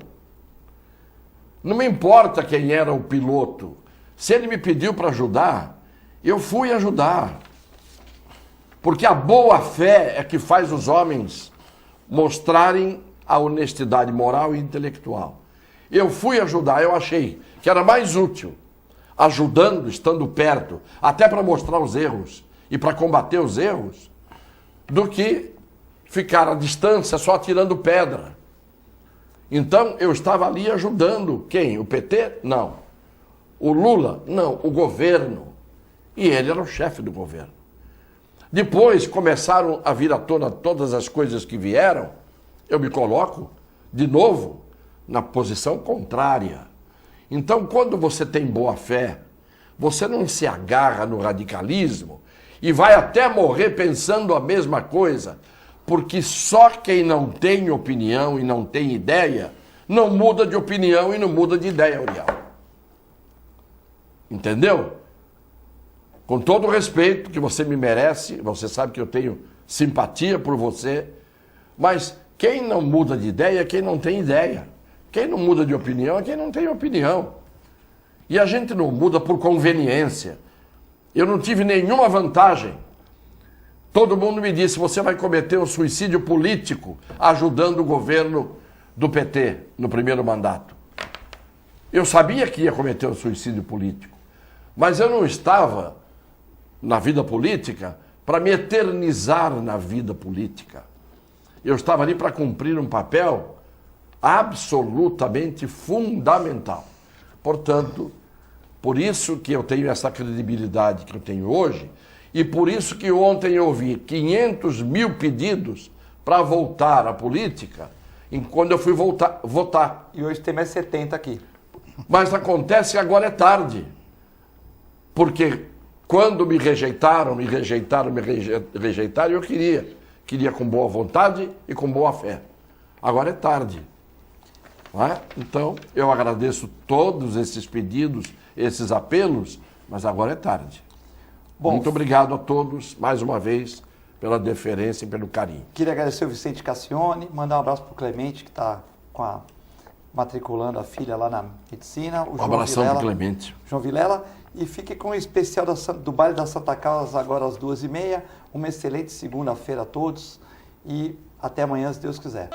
não me importa quem era o piloto, se ele me pediu para ajudar, eu fui ajudar. Porque a boa fé é que faz os homens mostrarem a honestidade moral e intelectual. Eu fui ajudar, eu achei que era mais útil, ajudando, estando perto, até para mostrar os erros e para combater os erros, do que ficar à distância só tirando pedra. Então, eu estava ali ajudando. Quem? O PT? Não. O Lula? Não. O governo. E ele era o chefe do governo. Depois começaram a vir à tona todas as coisas que vieram, eu me coloco, de novo, na posição contrária. Então, quando você tem boa fé, você não se agarra no radicalismo e vai até morrer pensando a mesma coisa, porque só quem não tem opinião e não tem ideia, não muda de opinião e não muda de ideia, Uriel. Entendeu? Com todo o respeito que você me merece, você sabe que eu tenho simpatia por você, mas quem não muda de ideia é quem não tem ideia. Quem não muda de opinião é quem não tem opinião. E a gente não muda por conveniência. Eu não tive nenhuma vantagem. Todo mundo me disse, você vai cometer um suicídio político ajudando o governo do PT no primeiro mandato. Eu sabia que ia cometer um suicídio político, mas eu não estava na vida política para me eternizar na vida política. Eu estava ali para cumprir um papel absolutamente fundamental. Portanto, por isso que eu tenho essa credibilidade que eu tenho hoje, e por isso que ontem eu ouvi 500 mil pedidos para voltar à política, quando eu fui votar. E hoje tem mais 70 aqui. Mas acontece que agora é tarde. Porque quando me rejeitaram, eu queria com boa vontade e com boa fé. Agora é tarde. Não é? Então, eu agradeço todos esses pedidos, esses apelos, mas agora é tarde. Bom, muito obrigado a todos, mais uma vez, pela deferência e pelo carinho. Queria agradecer o Vicente Cassione, mandar um abraço para o Clemente, que está com matriculando a filha lá na medicina. O Um abração para o Clemente. João Vilela. E fique com o especial do baile da Santa Casa agora às 2h30. Uma excelente segunda-feira a todos e até amanhã, se Deus quiser.